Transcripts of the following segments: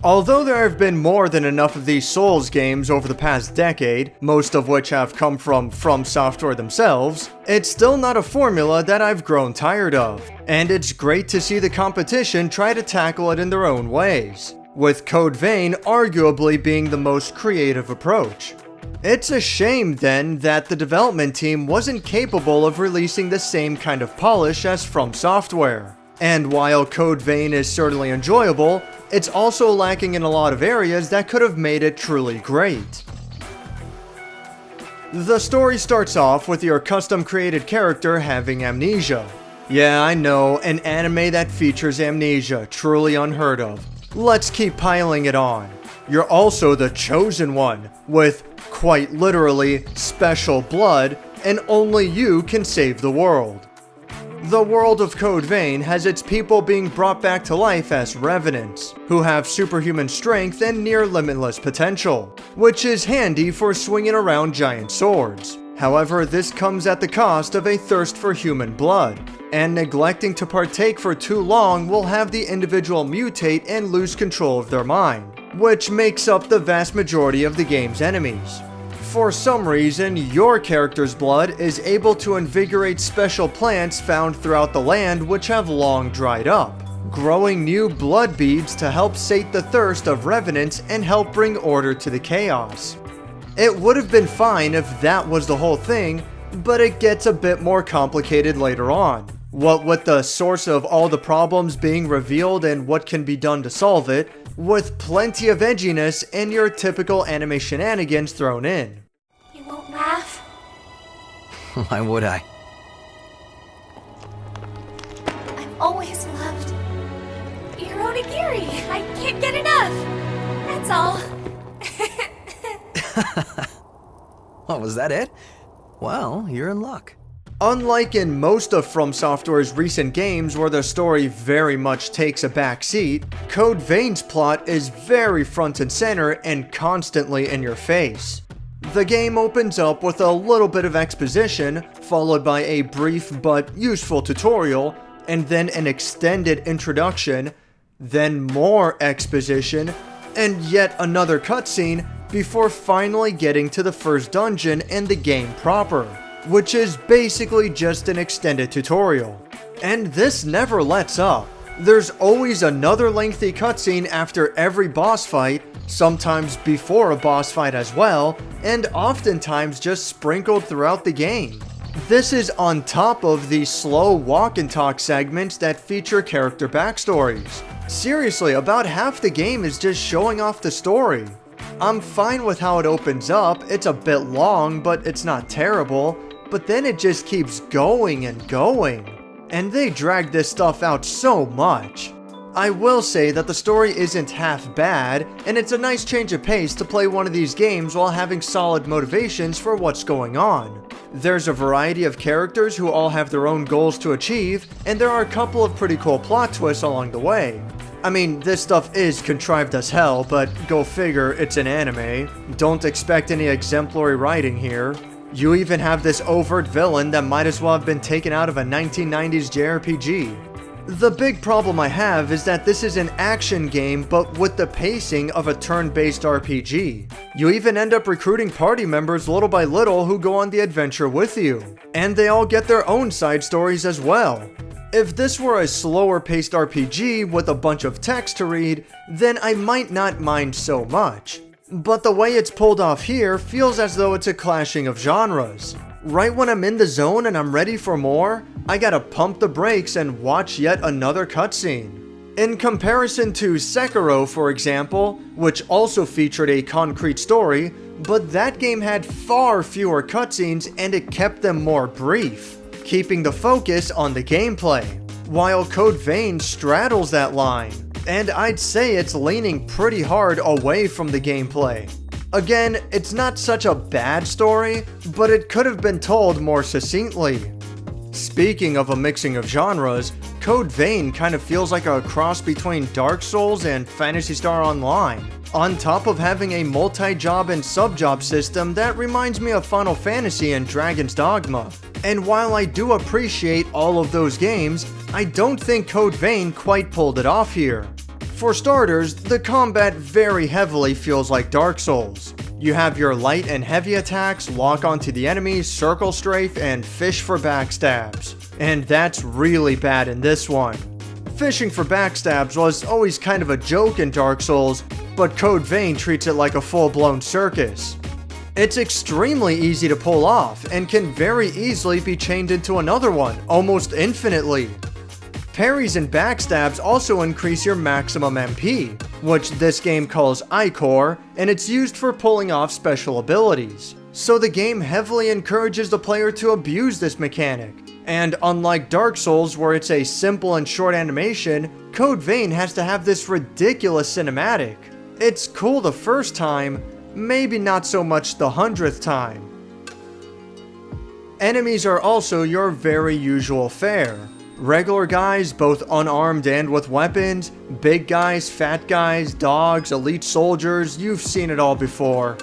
Although there have been more than enough of these Souls games over the past decade, most of which have come from Software themselves, it's still not a formula that I've grown tired of, and it's great to see the competition try to tackle it in their own ways, with Code Vein arguably being the most creative approach. It's a shame then that the development team wasn't capable of releasing the same kind of polish as From Software. And while Code Vein is certainly enjoyable, it's also lacking in a lot of areas that could have made it truly great. The story starts off with your custom created character having amnesia. Yeah, I know, an anime that features amnesia, truly unheard of. Let's keep piling it on. You're also the chosen one, with, quite literally, special blood, and only you can save the world. The world of Code Vein has its people being brought back to life as revenants, who have superhuman strength and near limitless potential, which is handy for swinging around giant swords. However, this comes at the cost of a thirst for human blood, and neglecting to partake for too long will have the individual mutate and lose control of their mind, which makes up the vast majority of the game's enemies. For some reason, your character's blood is able to invigorate special plants found throughout the land which have long dried up, growing new blood beads to help sate the thirst of revenants and help bring order to the chaos. It would have been fine if that was the whole thing, but it gets a bit more complicated later on. What with the source of all the problems being revealed and what can be done to solve it, with plenty of edginess and your typical anime shenanigans thrown in. You won't laugh? Why would I? I've always loved your onigiri. I can't get enough. That's all. What, was that it? Well, you're in luck. Unlike in most of From Software's recent games where the story very much takes a back seat, Code Vein's plot is very front and center and constantly in your face. The game opens up with a little bit of exposition, followed by a brief but useful tutorial, and then an extended introduction, then more exposition, and yet another cutscene before finally getting to the first dungeon and the game proper, which is basically just an extended tutorial. And this never lets up. There's always another lengthy cutscene after every boss fight, sometimes before a boss fight as well, and oftentimes just sprinkled throughout the game. This is on top of the slow walk and talk segments that feature character backstories. Seriously, about half the game is just showing off the story. I'm fine with how it opens up, it's a bit long, but it's not terrible, but then it just keeps going and going. And they drag this stuff out so much. I will say that the story isn't half bad, and it's a nice change of pace to play one of these games while having solid motivations for what's going on. There's a variety of characters who all have their own goals to achieve, and there are a couple of pretty cool plot twists along the way. I mean, this stuff is contrived as hell, but go figure, it's an anime. Don't expect any exemplary writing here. You even have this overt villain that might as well have been taken out of a 1990s JRPG. The big problem I have is that this is an action game but with the pacing of a turn-based RPG. You even end up recruiting party members little by little who go on the adventure with you. And they all get their own side stories as well. If this were a slower-paced RPG with a bunch of text to read, then I might not mind so much. But the way it's pulled off here feels as though it's a clashing of genres. Right when I'm in the zone and I'm ready for more, I gotta pump the brakes and watch yet another cutscene. In comparison to Sekiro, for example, which also featured a concrete story, but that game had far fewer cutscenes and it kept them more brief, keeping the focus on the gameplay, while Code Vein straddles that line, and I'd say it's leaning pretty hard away from the gameplay. Again, it's not such a bad story, but it could have been told more succinctly. Speaking of a mixing of genres, Code Vein kind of feels like a cross between Dark Souls and Phantasy Star Online, on top of having a multi-job and sub-job system that reminds me of Final Fantasy and Dragon's Dogma. And while I do appreciate all of those games, I don't think Code Vein quite pulled it off here. For starters, the combat very heavily feels like Dark Souls. You have your light and heavy attacks, lock onto the enemies, circle strafe, and fish for backstabs. And that's really bad in this one. Fishing for backstabs was always kind of a joke in Dark Souls, but Code Vein treats it like a full-blown circus. It's extremely easy to pull off, and can very easily be chained into another one, almost infinitely. Parries and backstabs also increase your maximum MP, which this game calls Ichor, and it's used for pulling off special abilities. So the game heavily encourages the player to abuse this mechanic. And unlike Dark Souls, where it's a simple and short animation, Code Vein has to have this ridiculous cinematic. It's cool the first time, maybe not so much the 100th time. Enemies are also your very usual fare. Regular guys, both unarmed and with weapons, big guys, fat guys, dogs, elite soldiers, you've seen it all before.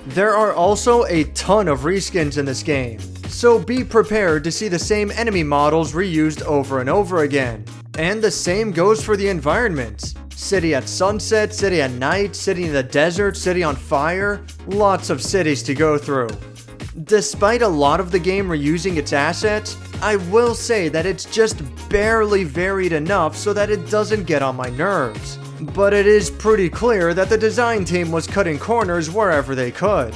There are also a ton of reskins in this game, so be prepared to see the same enemy models reused over and over again. And the same goes for the environments. City at sunset, city at night, city in the desert, city on fire, lots of cities to go through. Despite a lot of the game reusing its assets, I will say that it's just barely varied enough so that it doesn't get on my nerves. But it is pretty clear that the design team was cutting corners wherever they could.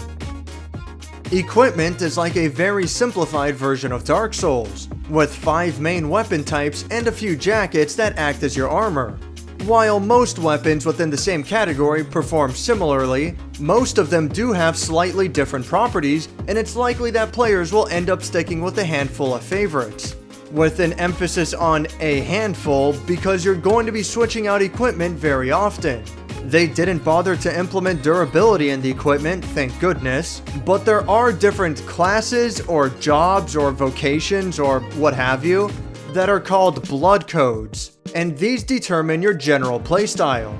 Equipment is like a very simplified version of Dark Souls, with 5 main weapon types and a few jackets that act as your armor. While most weapons within the same category perform similarly, most of them do have slightly different properties, and it's likely that players will end up sticking with a handful of favorites. With an emphasis on a handful because you're going to be switching out equipment very often. They didn't bother to implement durability in the equipment, thank goodness, but there are different classes or jobs or vocations or what have you that are called blood codes, and these determine your general playstyle.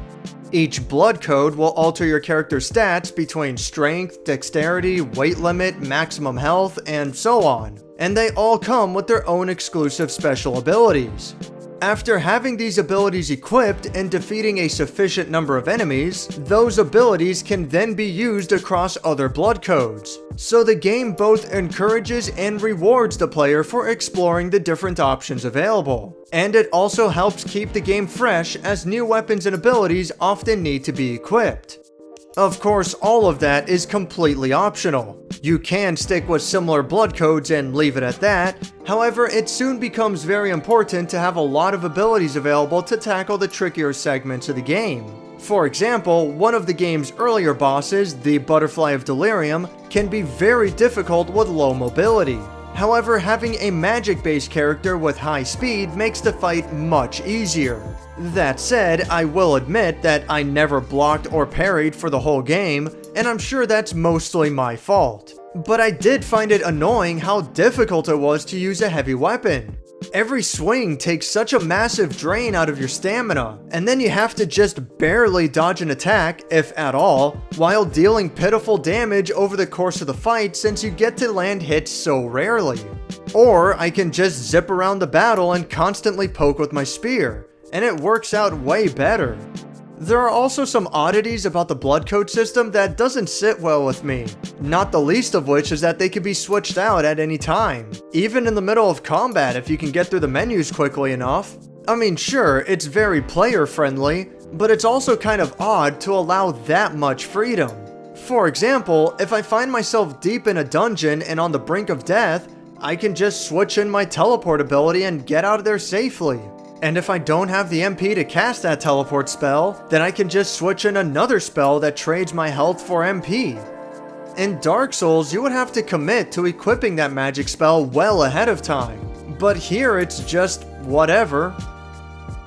Each blood code will alter your character's stats between strength, dexterity, weight limit, maximum health, and so on, and they all come with their own exclusive special abilities. After having these abilities equipped and defeating a sufficient number of enemies, those abilities can then be used across other blood codes. So the game both encourages and rewards the player for exploring the different options available. And it also helps keep the game fresh as new weapons and abilities often need to be equipped. Of course, all of that is completely optional. You can stick with similar blood codes and leave it at that. However, it soon becomes very important to have a lot of abilities available to tackle the trickier segments of the game. For example, one of the game's earlier bosses, the Butterfly of Delirium, can be very difficult with low mobility. However, having a magic-based character with high speed makes the fight much easier. That said, I will admit that I never blocked or parried for the whole game, and I'm sure that's mostly my fault. But I did find it annoying how difficult it was to use a heavy weapon. Every swing takes such a massive drain out of your stamina, and then you have to just barely dodge an attack, if at all, while dealing pitiful damage over the course of the fight since you get to land hits so rarely. Or I can just zip around the battle and constantly poke with my spear, and it works out way better. There are also some oddities about the blood code system that doesn't sit well with me, not the least of which is that they can be switched out at any time, even in the middle of combat if you can get through the menus quickly enough. I mean, sure, it's very player friendly, but it's also kind of odd to allow that much freedom. For example, if I find myself deep in a dungeon and on the brink of death, I can just switch in my teleport ability and get out of there safely. And if I don't have the MP to cast that teleport spell, then I can just switch in another spell that trades my health for MP. In Dark Souls, you would have to commit to equipping that magic spell well ahead of time, but here it's just whatever.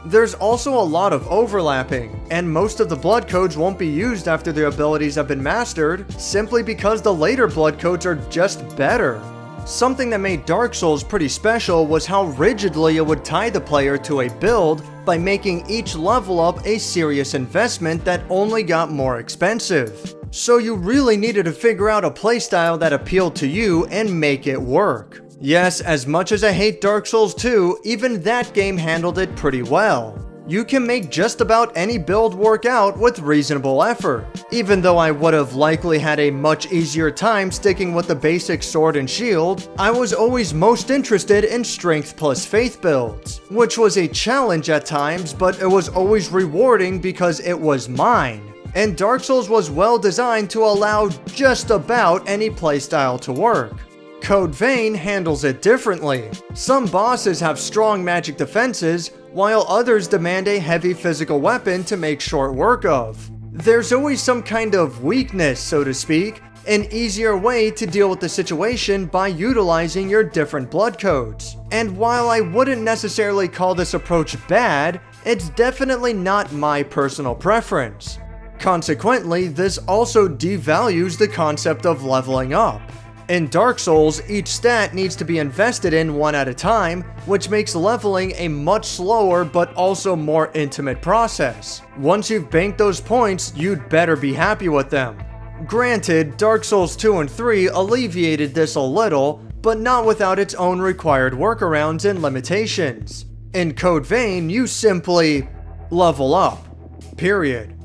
There's also a lot of overlapping, and most of the blood codes won't be used after their abilities have been mastered, simply because the later blood codes are just better. Something that made Dark Souls pretty special was how rigidly it would tie the player to a build by making each level up a serious investment that only got more expensive. So you really needed to figure out a playstyle that appealed to you and make it work. Yes, as much as I hate Dark Souls 2, even that game handled it pretty well. You can make just about any build work out with reasonable effort. Even though I would have likely had a much easier time sticking with the basic sword and shield, I was always most interested in strength plus faith builds, which was a challenge at times, but it was always rewarding because it was mine. And Dark Souls was well designed to allow just about any playstyle to work. Code Vein handles it differently. Some bosses have strong magic defenses, while others demand a heavy physical weapon to make short work of. There's always some kind of weakness, so to speak, an easier way to deal with the situation by utilizing your different blood codes. And while I wouldn't necessarily call this approach bad, it's definitely not my personal preference. Consequently, this also devalues the concept of leveling up. In Dark Souls, each stat needs to be invested in one at a time, which makes leveling a much slower but also more intimate process. Once you've banked those points, you'd better be happy with them. Granted, Dark Souls 2 and 3 alleviated this a little, but not without its own required workarounds and limitations. In Code Vein, you simply level up. Period.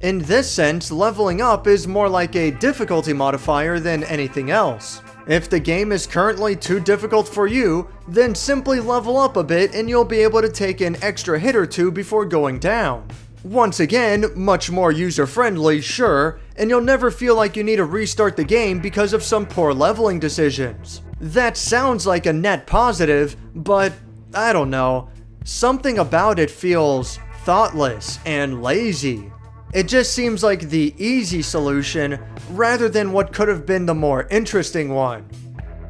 In this sense, leveling up is more like a difficulty modifier than anything else. If the game is currently too difficult for you, then simply level up a bit and you'll be able to take an extra hit or two before going down. Once again, much more user-friendly, sure, and you'll never feel like you need to restart the game because of some poor leveling decisions. That sounds like a net positive, but I don't know. Something about it feels thoughtless and lazy. It just seems like the easy solution rather than what could have been the more interesting one.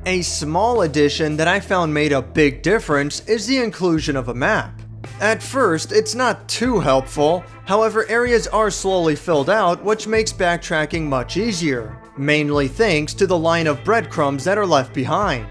A small addition that I found made a big difference is the inclusion of a map. At first, it's not too helpful, however areas are slowly filled out, which makes backtracking much easier, mainly thanks to the line of breadcrumbs that are left behind.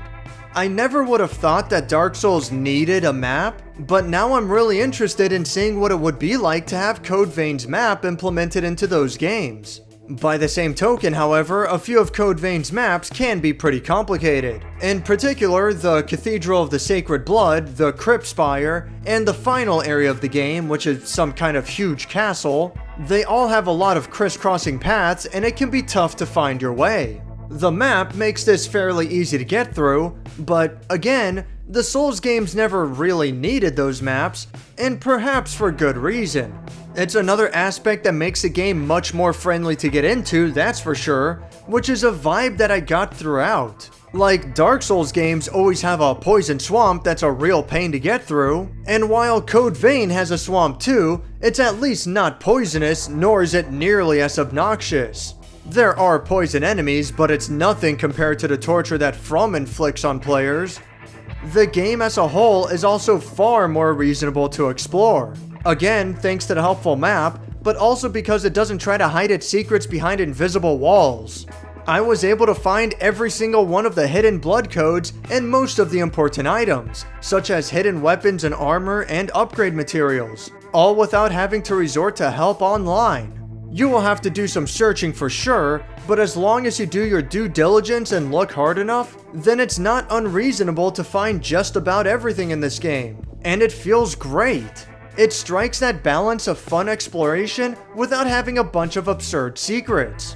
I never would have thought that Dark Souls needed a map, but now I'm really interested in seeing what it would be like to have Code Vein's map implemented into those games. By the same token, however, a few of Code Vein's maps can be pretty complicated. In particular, the Cathedral of the Sacred Blood, the Crypt Spire, and the final area of the game, which is some kind of huge castle, they all have a lot of crisscrossing paths and it can be tough to find your way. The map makes this fairly easy to get through, but again, the Souls games never really needed those maps, and perhaps for good reason. It's another aspect that makes the game much more friendly to get into, that's for sure, which is a vibe that I got throughout. Like, Dark Souls games always have a poison swamp that's a real pain to get through, and while Code Vein has a swamp too, it's at least not poisonous, nor is it nearly as obnoxious. There are poison enemies, but it's nothing compared to the torture that From inflicts on players. The game as a whole is also far more reasonable to explore. Again, thanks to the helpful map, but also because it doesn't try to hide its secrets behind invisible walls. I was able to find every single one of the hidden blood codes and most of the important items, such as hidden weapons and armor and upgrade materials, all without having to resort to help online. You will have to do some searching for sure, but as long as you do your due diligence and look hard enough, then it's not unreasonable to find just about everything in this game. And it feels great. It strikes that balance of fun exploration without having a bunch of absurd secrets.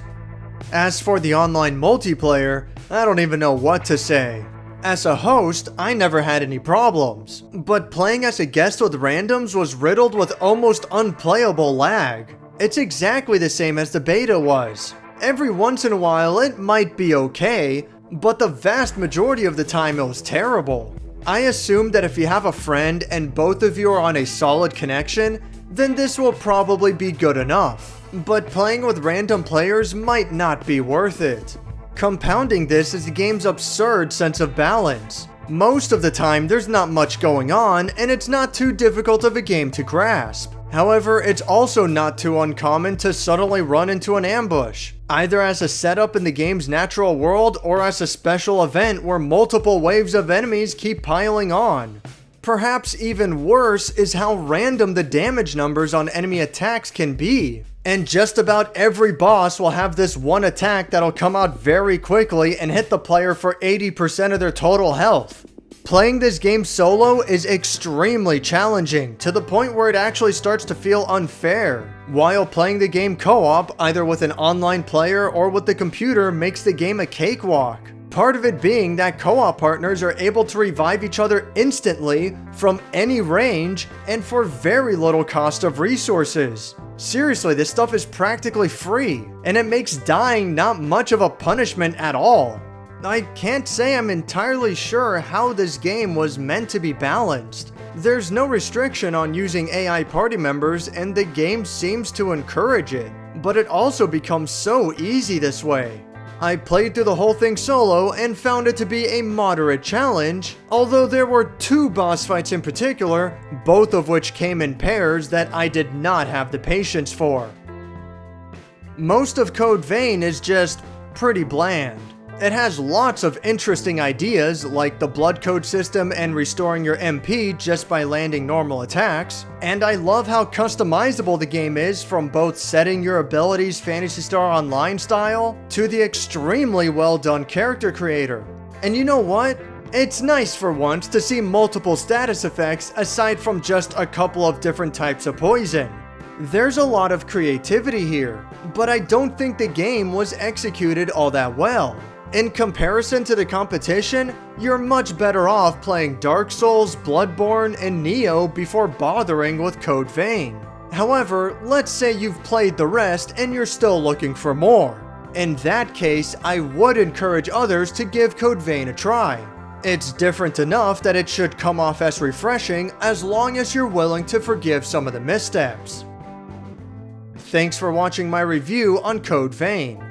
As for the online multiplayer, I don't even know what to say. As a host, I never had any problems, but playing as a guest with randoms was riddled with almost unplayable lag. It's exactly the same as the beta was. Every once in a while it might be okay, but the vast majority of the time it was terrible. I assume that if you have a friend and both of you are on a solid connection, then this will probably be good enough. But playing with random players might not be worth it. Compounding this is the game's absurd sense of balance. Most of the time there's not much going on and it's not too difficult of a game to grasp. However, it's also not too uncommon to suddenly run into an ambush, either as a setup in the game's natural world or as a special event where multiple waves of enemies keep piling on. Perhaps even worse is how random the damage numbers on enemy attacks can be. And just about every boss will have this one attack that'll come out very quickly and hit the player for 80% of their total health. Playing this game solo is extremely challenging, to the point where it actually starts to feel unfair. While playing the game co-op, either with an online player or with the computer, makes the game a cakewalk. Part of it being that co-op partners are able to revive each other instantly from any range and for very little cost of resources. Seriously, this stuff is practically free, and it makes dying not much of a punishment at all. I can't say I'm entirely sure how this game was meant to be balanced. There's no restriction on using AI party members, and the game seems to encourage it, but it also becomes so easy this way. I played through the whole thing solo and found it to be a moderate challenge, although there were 2 boss fights in particular, both of which came in pairs that I did not have the patience for. Most of Code Vein is just pretty bland. It has lots of interesting ideas, like the blood code system and restoring your MP just by landing normal attacks, and I love how customizable the game is, from both setting your abilities Phantasy Star Online style to the extremely well done character creator. And you know what? It's nice for once to see multiple status effects aside from just a couple of different types of poison. There's a lot of creativity here, but I don't think the game was executed all that well. In comparison to the competition, you're much better off playing Dark Souls, Bloodborne, and Nioh before bothering with Code Vein. However, let's say you've played the rest and you're still looking for more. In that case, I would encourage others to give Code Vein a try. It's different enough that it should come off as refreshing as long as you're willing to forgive some of the missteps. Thanks for watching my review on Code Vein.